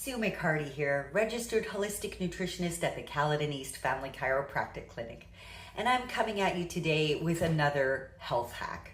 Sue McHardy here, Registered Holistic Nutritionist at the Caledon East Family Chiropractic Clinic. And I'm coming at you today with another health hack.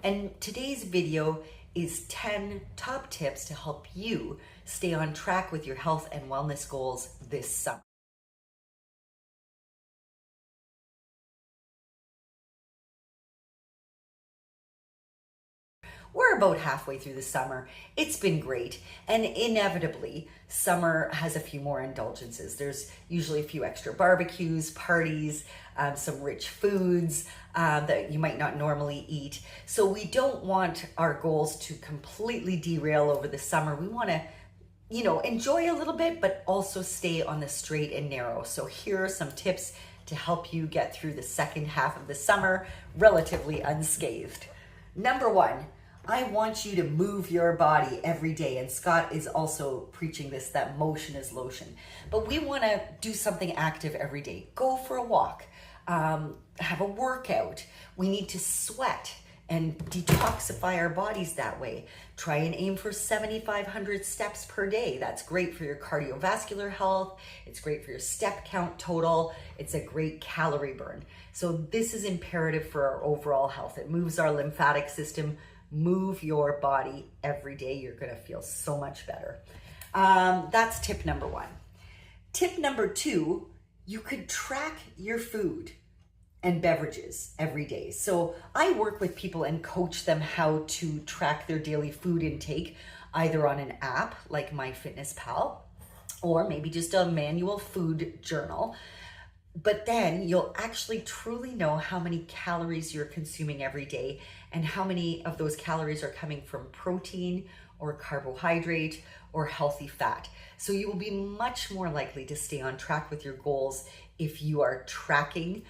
And today's video is 10 top tips to help you stay on track with your health and wellness goals this summer. We're about halfway through the summer. It's been great. And inevitably, summer has a few more indulgences. There's usually a few extra barbecues, parties, some rich foods that you might not normally eat. So we don't want our goals to completely derail over the summer. We want to, enjoy a little bit, but also stay on the straight and narrow. So here are some tips to help you get through the second half of the summer relatively unscathed. Number one, I want you to move your body every day. And Scott is also preaching this, that motion is lotion. But we want to do something active every day. Go for a walk, have a workout. We need to sweat and detoxify our bodies that way. Try and aim for 7,500 steps per day. That's great for your cardiovascular health. It's great for your step count total. It's a great calorie burn. So this is imperative for our overall health. It moves our lymphatic system. Move your body every day. You're going to feel so much better. That's tip number one. Tip number two, you could track your food and beverages every day. So I work with people and coach them how to track their daily food intake, either on an app like MyFitnessPal or maybe just a manual food journal. But then you'll actually truly know how many calories you're consuming every day and how many of those calories are coming from protein or carbohydrate or healthy fat. So you will be much more likely to stay on track with your goals if you are tracking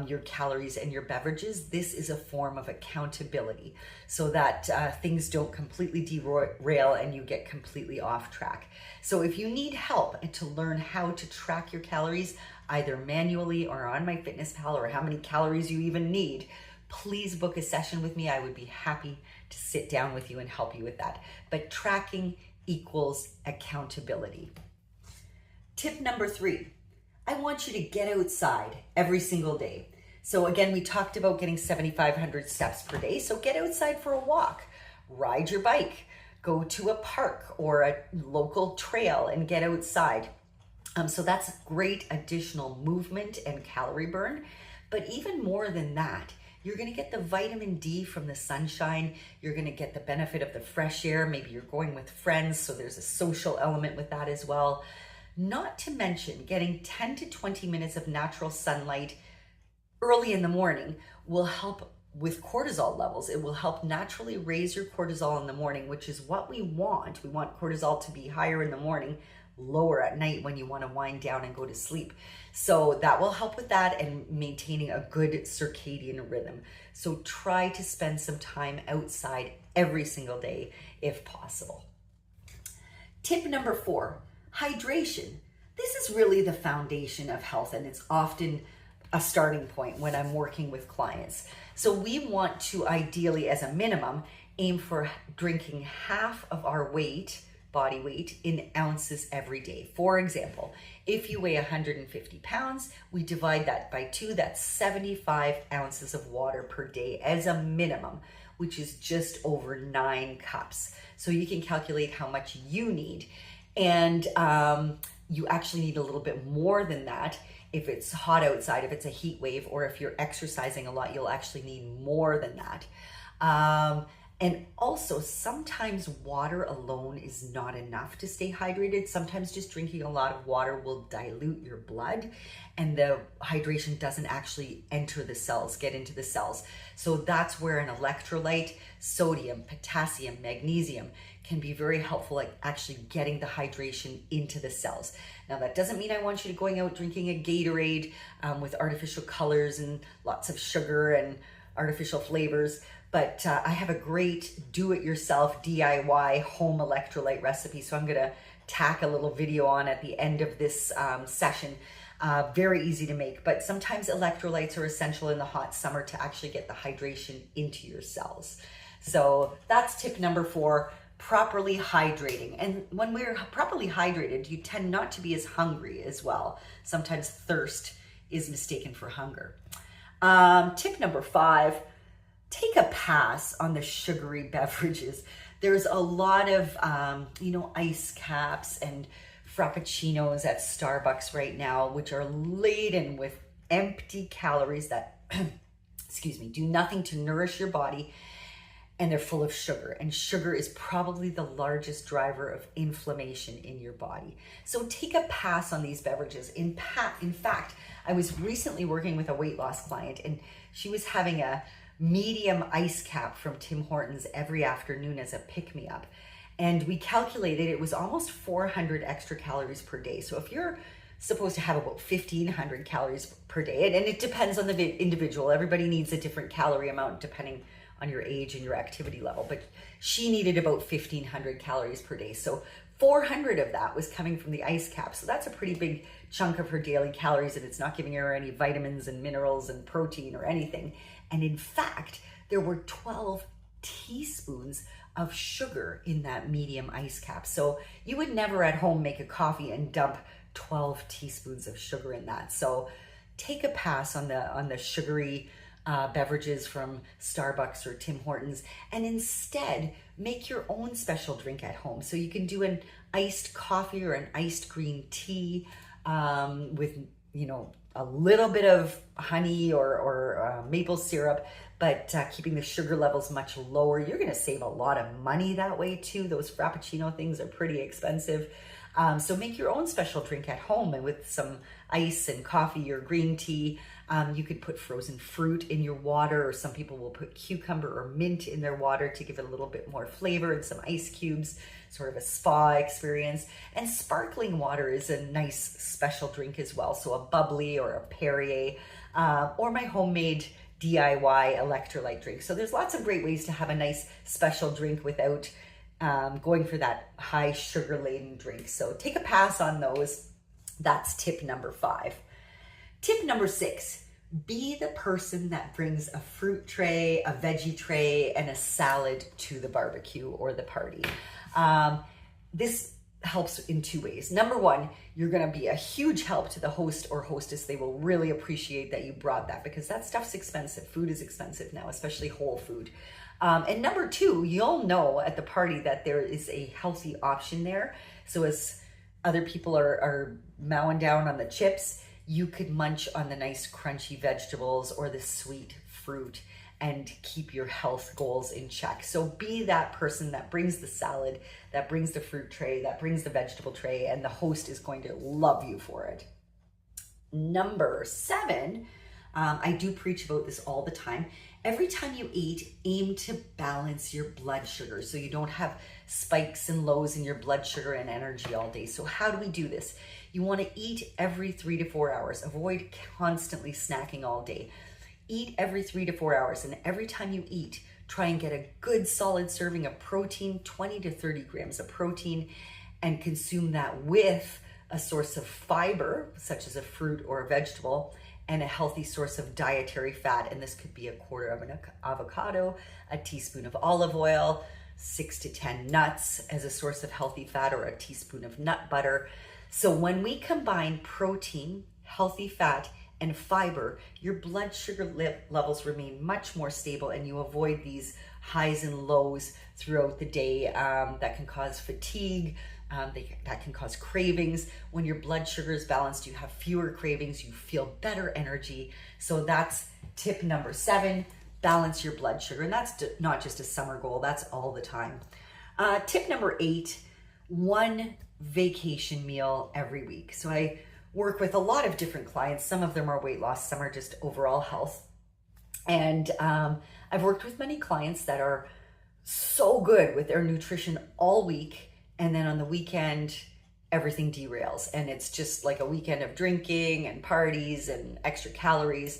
your calories and your beverages. This is a form of accountability so that things don't completely derail and you get completely off track. So if you need help and to learn how to track your calories, either manually or on MyFitnessPal, or how many calories you even need, please book a session with me. I would be happy to sit down with you and help you with that. But tracking equals accountability. Tip number three, I want you to get outside every single day. So again, we talked about getting 7,500 steps per day. So get outside for a walk, ride your bike, go to a park or a local trail and get outside. So that's great additional movement and calorie burn. But even more than that, you're going to get the vitamin D from the sunshine. You're going to get the benefit of the fresh air. Maybe you're going with friends, so there's a social element with that as well. Not to mention getting 10 to 20 minutes of natural sunlight early in the morning will help with cortisol levels. It will help naturally raise your cortisol in the morning, which is what we want. We want cortisol to be higher in the morning, lower at night when you want to wind down and go to sleep. So that will help with that and maintaining a good circadian rhythm. So try to spend some time outside every single day if possible. Tip number four, hydration. This is really the foundation of health, and it's often a starting point when I'm working with clients. So we want to ideally, as a minimum, aim for drinking half of our body weight in ounces every day. For example, if you weigh 150 pounds, we divide that by 2, that's 75 ounces of water per day as a minimum, which is just over 9 cups. So you can calculate how much you need. And you actually need a little bit more than that if it's hot outside, if it's a heat wave, or if you're exercising a lot, you'll actually need more than that. And also, sometimes water alone is not enough to stay hydrated. Sometimes just drinking a lot of water will dilute your blood and the hydration doesn't actually enter the cells, get into the cells. So that's where an electrolyte, sodium, potassium, magnesium can be very helpful at actually getting the hydration into the cells. Now, that doesn't mean I want you to going out drinking a Gatorade with artificial colors and lots of sugar and artificial flavors. But I have a great do-it-yourself DIY home electrolyte recipe. So I'm going to tack a little video on at the end of this session. Very easy to make, but sometimes electrolytes are essential in the hot summer to actually get the hydration into your cells. So that's tip number 4. properly hydrating. And when we're properly hydrated, you tend not to be as hungry as well. Sometimes thirst is mistaken for hunger. Tip number 5, take a pass on the sugary beverages. There's a lot of, ice caps and frappuccinos at Starbucks right now, which are laden with empty calories that, do nothing to nourish your body, and they're full of sugar. And sugar is probably the largest driver of inflammation in your body. So take a pass on these beverages. In fact, I was recently working with a weight loss client, and she was having a medium ice cap from Tim Hortons every afternoon as a pick-me-up. And we calculated it was almost 400 extra calories per day. So if you're supposed to have about 1,500 calories per day, and it depends on the individual. Everybody needs a different calorie amount depending on your age and your activity level, but she needed about 1,500 calories per day. So 400 of that was coming from the ice cap. So that's a pretty big chunk of her daily calories, and it's not giving her any vitamins and minerals and protein or anything. And in fact, there were 12 teaspoons of sugar in that medium ice cap. So you would never at home make a coffee and dump 12 teaspoons of sugar in that. So take a pass on the sugary beverages from Starbucks or Tim Hortons, and instead make your own special drink at home. So you can do an iced coffee or an iced green tea with, a little bit of honey or maple syrup, but keeping the sugar levels much lower. You're going to save a lot of money that way too. Those Frappuccino things are pretty expensive. So make your own special drink at home, and with some ice and coffee or green tea. You could put frozen fruit in your water, or some people will put cucumber or mint in their water to give it a little bit more flavor, and some ice cubes, sort of a spa experience. And sparkling water is a nice special drink as well. So a bubbly or a Perrier, or my homemade DIY electrolyte drink. So there's lots of great ways to have a nice special drink without going for that high sugar laden drink. So take a pass on those. That's tip number 5. Tip number 6, be the person that brings a fruit tray, a veggie tray, and a salad to the barbecue or the party. This helps in 2 ways. Number 1, you're going to be a huge help to the host or hostess. They will really appreciate that you brought that, because that stuff's expensive. Food is expensive now, especially whole food. And number 2, you'll know at the party that there is a healthy option there. So as other people are mowing down on the chips, you could munch on the nice crunchy vegetables or the sweet fruit and keep your health goals in check. So be that person that brings the salad, that brings the fruit tray, that brings the vegetable tray, and the host is going to love you for it. Number 7, I do preach about this all the time. Every time you eat, aim to balance your blood sugar so you don't have spikes and lows in your blood sugar and energy all day. So how do we do this? You want to eat every 3 to 4 hours. Avoid constantly snacking all day. Eat every 3 to 4 hours, and every time you eat, try and get a good solid serving of protein, 20 to 30 grams of protein, and consume that with a source of fiber, such as a fruit or a vegetable, and a healthy source of dietary fat. And this could be a quarter of an avocado, a teaspoon of olive oil, 6 to 10 nuts as a source of healthy fat, or a teaspoon of nut butter. So when we combine protein, healthy fat, and fiber, your blood sugar levels remain much more stable, and you avoid these highs and lows throughout the day that can cause fatigue, that can cause cravings. When your blood sugar is balanced, you have fewer cravings, you feel better energy. So that's tip number 7, balance your blood sugar. And that's not just a summer goal, that's all the time. Tip number 8, 1 vacation meal every week. So I work with a lot of different clients. Some of them are weight loss, some are just overall health. And I've worked with many clients that are so good with their nutrition all week, and then on the weekend, everything derails. And it's just like a weekend of drinking and parties and extra calories.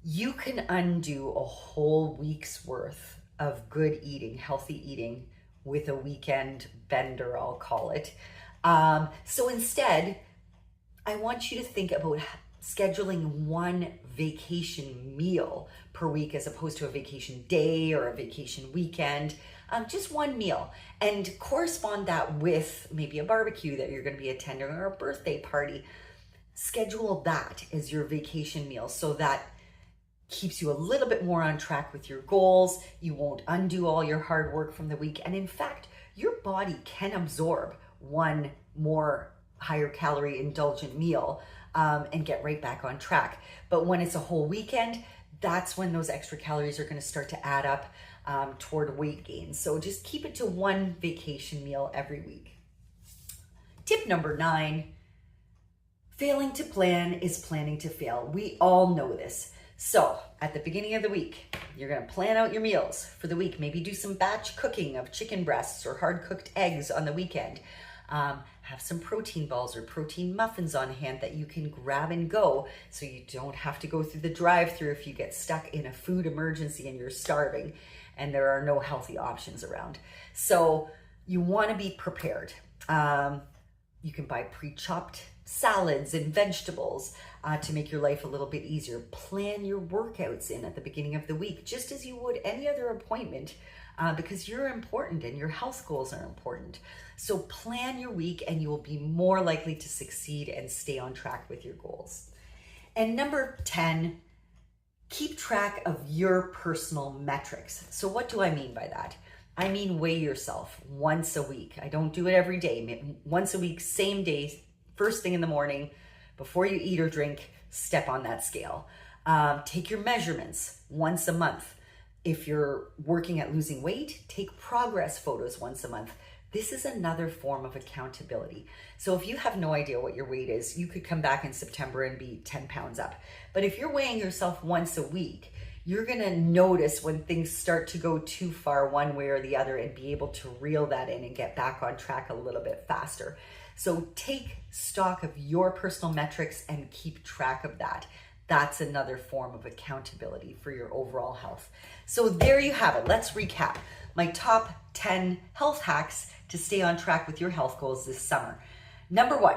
You can undo a whole week's worth of good eating, healthy eating, with a weekend bender, I'll call it. So instead, I want you to think about scheduling 1 vacation meal per week as opposed to a vacation day or a vacation weekend. just one meal, and correspond that with maybe a barbecue that you're going to be attending or a birthday party. Schedule that as your vacation meal so that keeps you a little bit more on track with your goals. You won't undo all your hard work from the week. And in fact, your body can absorb one more higher calorie indulgent meal and get right back on track. But when it's a whole weekend, that's when those extra calories are going to start to add up toward weight gain. So just keep it to one vacation meal every week. Tip number 9, failing to plan is planning to fail. We all know this. So at the beginning of the week, you're going to plan out your meals for the week. Maybe do some batch cooking of chicken breasts or hard cooked eggs on the weekend. Have some protein balls or protein muffins on hand that you can grab and go so you don't have to go through the drive-thru if you get stuck in a food emergency and you're starving and there are no healthy options around. So you want to be prepared. You can buy pre-chopped salads and vegetables to make your life a little bit easier. Plan your workouts in at the beginning of the week, just as you would any other appointment, because you're important and your health goals are important. So plan your week and you will be more likely to succeed and stay on track with your goals. And number 10, keep track of your personal metrics. So what do I mean by that? I mean, weigh yourself once a week. I don't do it every day. Once a week, same day, first thing in the morning, before you eat or drink, step on that scale. Take your measurements once a month. If you're working at losing weight, take progress photos once a month. This is another form of accountability. So if you have no idea what your weight is, you could come back in September and be 10 pounds up. But if you're weighing yourself once a week, you're gonna notice when things start to go too far one way or the other and be able to reel that in and get back on track a little bit faster. So take stock of your personal metrics and keep track of that. That's another form of accountability for your overall health. So there you have it. Let's recap my top 10 health hacks to stay on track with your health goals this summer. Number 1,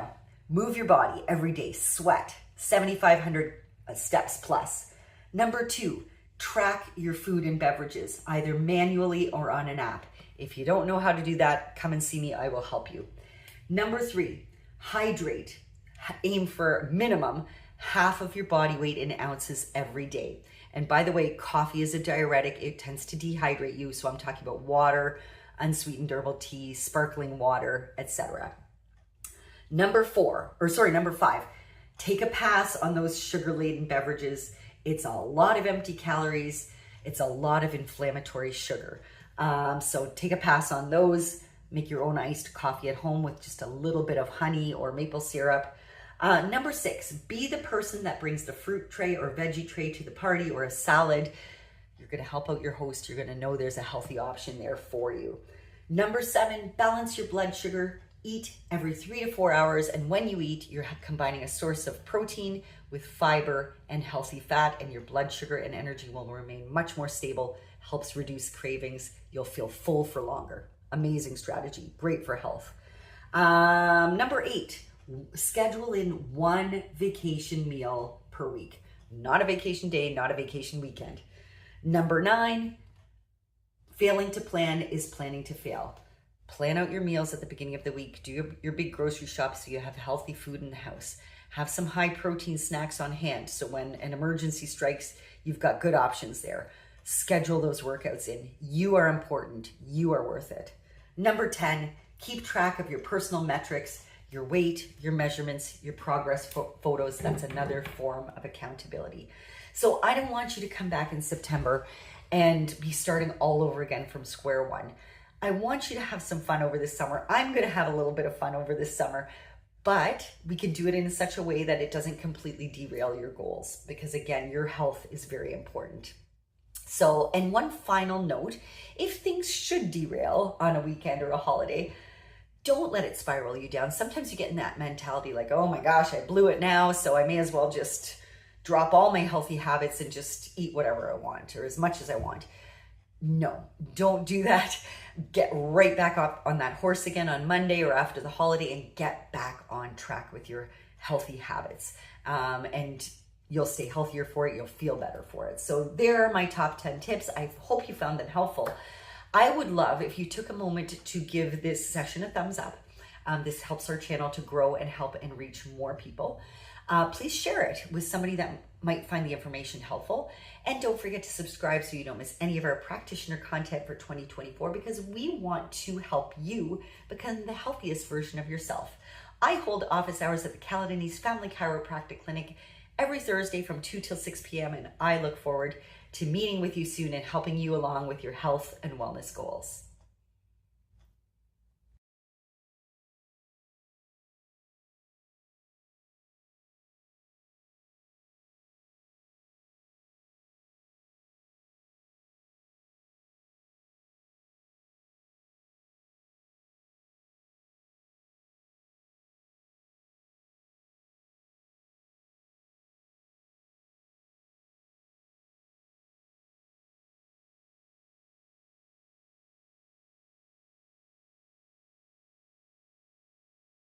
move your body every day. Sweat, 7,500 steps plus. Number 2, track your food and beverages, either manually or on an app. If you don't know how to do that, come and see me. I will help you. Number 3, hydrate. Aim for minimum half of your body weight in ounces every day. And by the way, coffee is a diuretic. It tends to dehydrate you. So I'm talking about water, unsweetened herbal tea, sparkling water, etc. Number 5, take a pass on those sugar-laden beverages. It's a lot of empty calories. It's a lot of inflammatory sugar. So take a pass on those. Make your own iced coffee at home with just a little bit of honey or maple syrup. Number 6, be the person that brings the fruit tray or veggie tray to the party or a salad. You're going to help out your host. You're going to know there's a healthy option there for you. Number 7, balance your blood sugar. Eat every 3 to 4 hours. And when you eat, you're combining a source of protein with fiber and healthy fat, and your blood sugar and energy will remain much more stable, helps reduce cravings. You'll feel full for longer. Amazing strategy. Great for health. Number 8, schedule in one vacation meal per week. Not a vacation day, not a vacation weekend. Number 9, failing to plan is planning to fail. Plan out your meals at the beginning of the week. Do your big grocery shop so you have healthy food in the house. Have some high protein snacks on hand so when an emergency strikes, you've got good options there. Schedule those workouts in. You are important. You are worth it. Number 10, keep track of your personal metrics, your weight, your measurements, your progress photos. That's another form of accountability. So I don't want you to come back in September and be starting all over again from square one. I want you to have some fun over this summer. I'm going to have a little bit of fun over this summer, but we can do it in such a way that it doesn't completely derail your goals, because again, your health is very important. So, and one final note, if things should derail on a weekend or a holiday, don't let it spiral you down. Sometimes you get in that mentality like, oh my gosh, I blew it now, so I may as well just drop all my healthy habits and just eat whatever I want or as much as I want. No, don't do that. Get right back up on that horse again on Monday or after the holiday and get back on track with your healthy habits. And you'll stay healthier for it. You'll feel better for it. So there are my top 10 tips. I hope you found them helpful. I would love if you took a moment to give this session a thumbs up. This helps our channel to grow and help and reach more people. Please share it with somebody that might find the information helpful. And don't forget to subscribe so you don't miss any of our practitioner content for 2024, because we want to help you become the healthiest version of yourself. I hold office hours at the Caledonian Family Chiropractic Clinic every Thursday from 2 till 6 p.m. And I look forward to meeting with you soon and helping you along with your health and wellness goals.